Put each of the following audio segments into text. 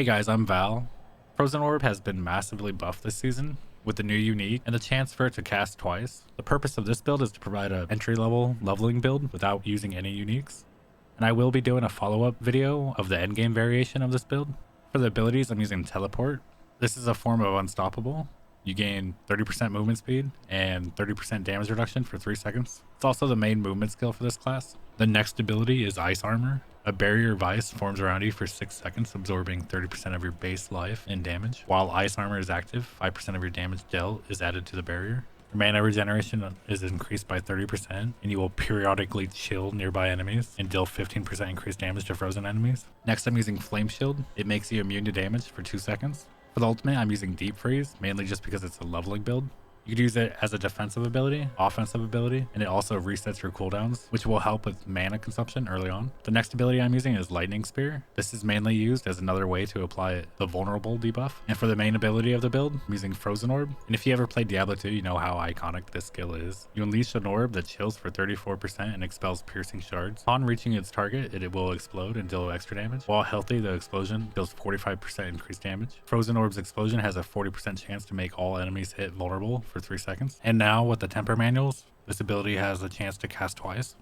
Hey guys, I'm Val. Frozen Orb has been massively buffed this season with the new unique and the chance for it to cast twice. The purpose of this build is to provide an entry-level leveling build without using any uniques. And I will be doing a follow-up video of the endgame variation of this build. For the abilities, I'm using Teleport. This is a form of Unstoppable. You gain 30% movement speed and 30% damage reduction for 3 seconds. It's also the main movement skill for this class. The next ability is Ice Armor. A barrier of ice forms around you for 6 seconds, absorbing 30% of your base life and damage. While Ice Armor is active, 5% of your damage dealt is added to the barrier. Your mana regeneration is increased by 30%, and you will periodically chill nearby enemies and deal 15% increased damage to frozen enemies. Next, I'm using Flame Shield. It makes you immune to damage for 2 seconds. For the ultimate, I'm using Deep Freeze, mainly just because it's a leveling build. You could use it as a defensive ability, offensive ability, and it also resets your cooldowns, which will help with mana consumption early on. The next ability I'm using is Lightning Spear. This is mainly used as another way to apply the vulnerable debuff. And for the main ability of the build, I'm using Frozen Orb. And if you ever played Diablo 2, you know how iconic this skill is. You unleash an orb that chills for 34% and expels piercing shards. Upon reaching its target, it will explode and deal extra damage. While healthy, the explosion deals 45% increased damage. Frozen Orb's explosion has a 40% chance to make all enemies hit vulnerable for 3 seconds. And now with the temper manuals, this ability has a chance to cast twice.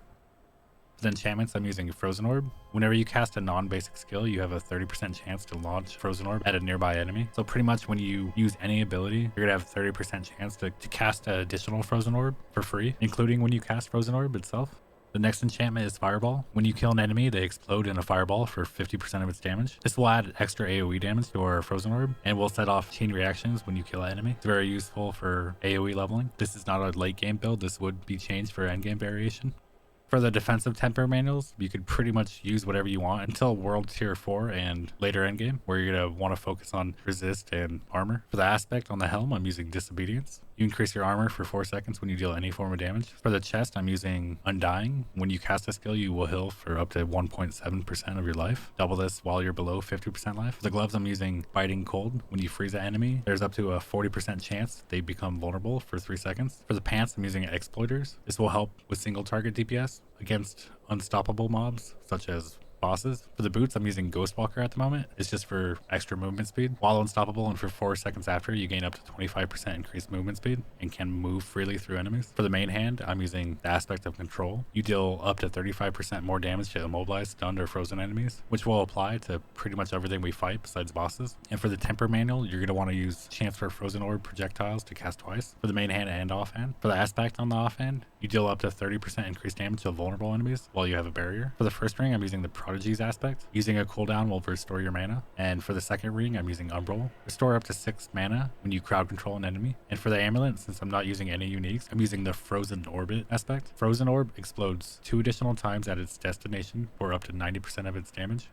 For the enchantments, I'm using Frozen Orb. Whenever you cast a non-basic skill, you have a 30% chance to launch Frozen Orb at a nearby enemy. So pretty much when you use any ability, you're gonna have 30% chance to cast an additional Frozen Orb for free, including when you cast Frozen Orb itself. The next enchantment is Fireball. When you kill an enemy, they explode in a fireball for 50% of its damage. This will add extra AoE damage to our Frozen Orb and will set off chain reactions when you kill an enemy. It's very useful for AoE leveling. This is not a late game build. This would be changed for endgame variation. For the defensive temper manuals, you could pretty much use whatever you want until World Tier 4 and later endgame, where you're going to want to focus on resist and armor. For the aspect on the helm, I'm using Disobedience. You increase your armor for 4 seconds when you deal any form of damage. For the chest, I'm using Undying. When you cast a skill, you will heal for up to 1.7% of your life. Double this while you're below 50% life. For the gloves, I'm using Biting Cold. When you freeze an enemy, there's up to a 40% chance they become vulnerable for 3 seconds. For the pants, I'm using Exploiters. This will help with single target DPS against unstoppable mobs such as bosses. For the boots, I'm using Ghostwalker at the moment. It's just for extra movement speed. While unstoppable and for 4 seconds after, you gain up to 25% increased movement speed and can move freely through enemies. For the main hand, I'm using the aspect of control. You deal up to 35% more damage to immobilized, stunned, or frozen enemies, which will apply to pretty much everything we fight besides bosses. And for the temper manual, you're going to want to use chance for Frozen Orb projectiles to cast twice for the main hand and offhand. For the aspect on the offhand, you deal up to 30% increased damage to vulnerable enemies while you have a barrier. For the first ring, I'm using the Prodigy's aspect. Using a cooldown will restore your mana. And for the second ring, I'm using Umbral. Restore up to 6 mana when you crowd control an enemy. And for the amulet, since I'm not using any uniques, I'm using the Frozen Orbit aspect. Frozen Orb explodes 2 additional times at its destination for up to 90% of its damage.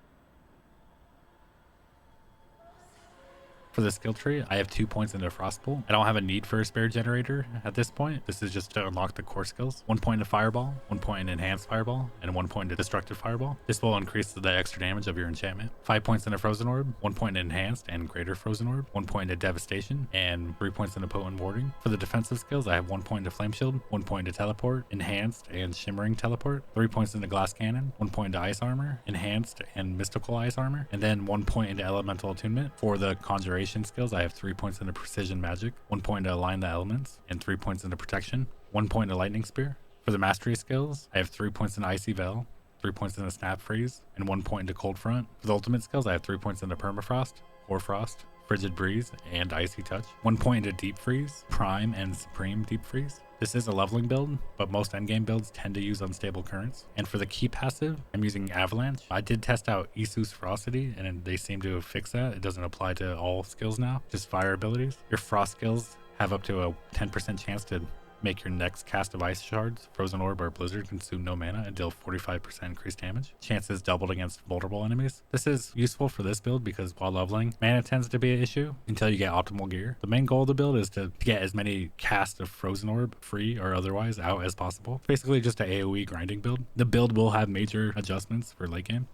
For the skill tree, I have 2 points into Frostbolt. I don't have a need for a spare generator at this point. This is just to unlock the core skills. 1 point into Fireball, 1 point in Enhanced Fireball, and 1 point into Destructive Fireball. This will increase the extra damage of your enchantment. 5 points into Frozen Orb, 1 point in Enhanced and Greater Frozen Orb, 1 point into Devastation, and 3 points into Potent Warding. For the defensive skills, I have 1 point into Flame Shield, 1 point into Teleport, Enhanced and Shimmering Teleport, 3 points into Glass Cannon, 1 point into Ice Armor, Enhanced and Mystical Ice Armor, and then 1 point into Elemental Attunement. For the Conjuration skills, I have 3 points into Precision Magic, 1 point to Align the Elements, and 3 points into Protection, 1 point into Lightning Spear. For the Mastery skills, I have 3 points into Icy Veil, 3 points into Snap Freeze, and 1 point into Cold Front. For the ultimate skills, I have 3 points into Permafrost, Hoarfrost, Frigid Breeze, and Icy Touch. 1 point into Deep Freeze, Prime, and Supreme Deep Freeze. This is a leveling build, but most endgame builds tend to use unstable currents. And for the key passive, I'm using Avalanche. I did test out Isu's Ferocity, and they seem to have fixed that. It doesn't apply to all skills now, just fire abilities. Your Frost skills have up to a 10% chance to make your next cast of Ice Shards, Frozen Orb, or Blizzard consume no mana and deal 45% increased damage. Chances doubled against vulnerable enemies. This is useful for this build because while leveling, mana tends to be an issue until you get optimal gear. The main goal of the build is to get as many casts of Frozen Orb, free or otherwise, out as possible. It's basically just an AoE grinding build. The build will have major adjustments for late game.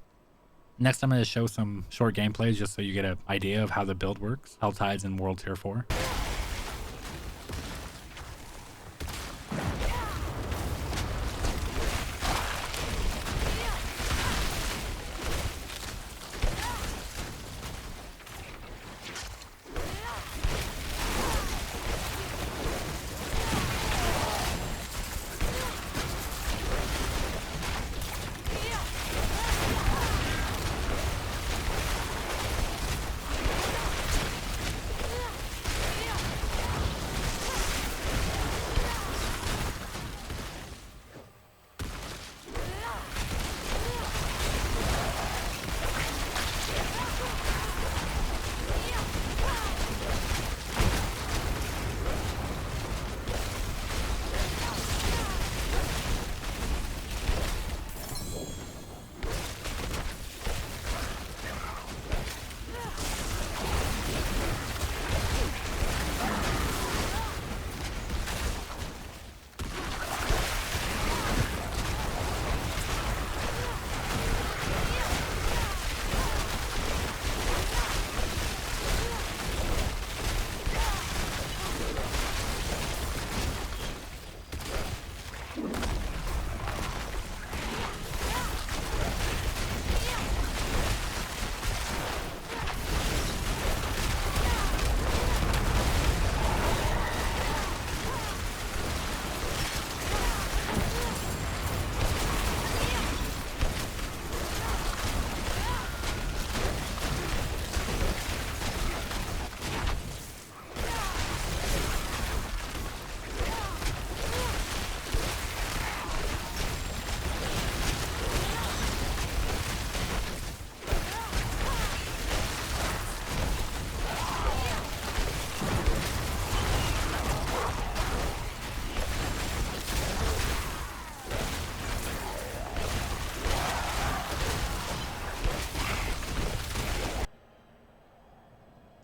Next, I'm going to show some short gameplays just so you get an idea of how the build works. Hell Tides in World Tier 4.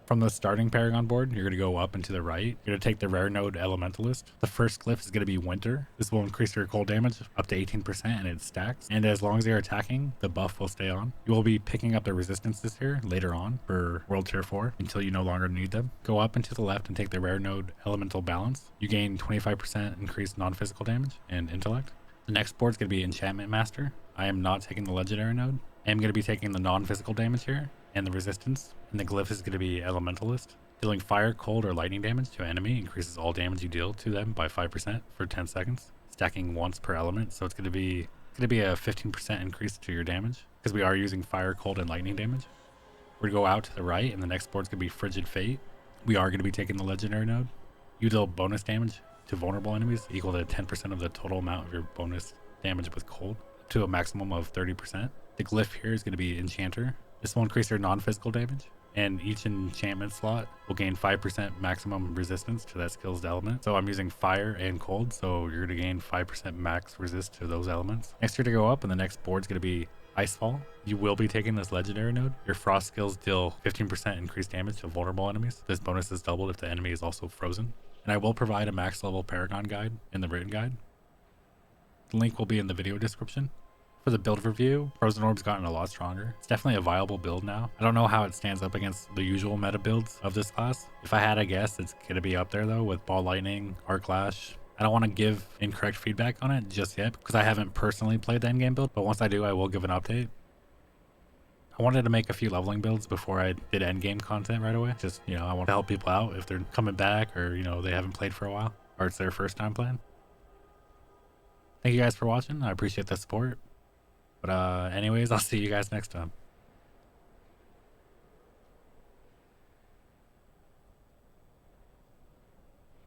From the starting Paragon board, you're going to go up and to the right. You're going to take the rare node Elementalist. The first glyph is going to be Winter. This will increase your cold damage up to 18% and it stacks. And as long as you're attacking, the buff will stay on. You will be picking up the resistances here later on for World Tier 4 until you no longer need them. Go up and to the left and take the rare node Elemental Balance. You gain 25% increased non-physical damage and intellect. The next board is going to be Enchantment Master. I am not taking the legendary node. I am going to be taking the non-physical damage here and the resistance, and the glyph is going to be Elementalist. Dealing fire, cold, or lightning damage to an enemy increases all damage you deal to them by 5% for 10 seconds, stacking once per element. So it's going to be a 15% increase to your damage because we are using fire, cold, and lightning damage. We're going to go out to the right, and the next board's going to be Frigid Fate. We are going to be taking the legendary node. You deal bonus damage to vulnerable enemies equal to 10% of the total amount of your bonus damage with cold, to a maximum of 30%. The glyph here is going to be Enchanter. This will increase your non-physical damage, and each enchantment slot will gain 5% maximum resistance to that skill's element. So I'm using fire and cold, so you're going to gain 5% max resist to those elements. Next, you're to go up, and the next board's going to be Icefall. You will be taking this legendary node. Your frost skills deal 15% increased damage to vulnerable enemies. This bonus is doubled if the enemy is also frozen. And I will provide a max level Paragon guide in the written guide. The link will be in the video description. For the build review, Frozen Orb's gotten a lot stronger. It's definitely a viable build now. I don't know how it stands up against the usual meta builds of this class. If I had a guess, it's going to be up there though with Ball Lightning, Arc Lash. I don't want to give incorrect feedback on it just yet because I haven't personally played the endgame build, but once I do, I will give an update. I wanted to make a few leveling builds before I did endgame content right away. Just, I want to help people out if they're coming back or, they haven't played for a while or it's their first time playing. Thank you guys for watching. I appreciate the support. But anyways, I'll see you guys next time.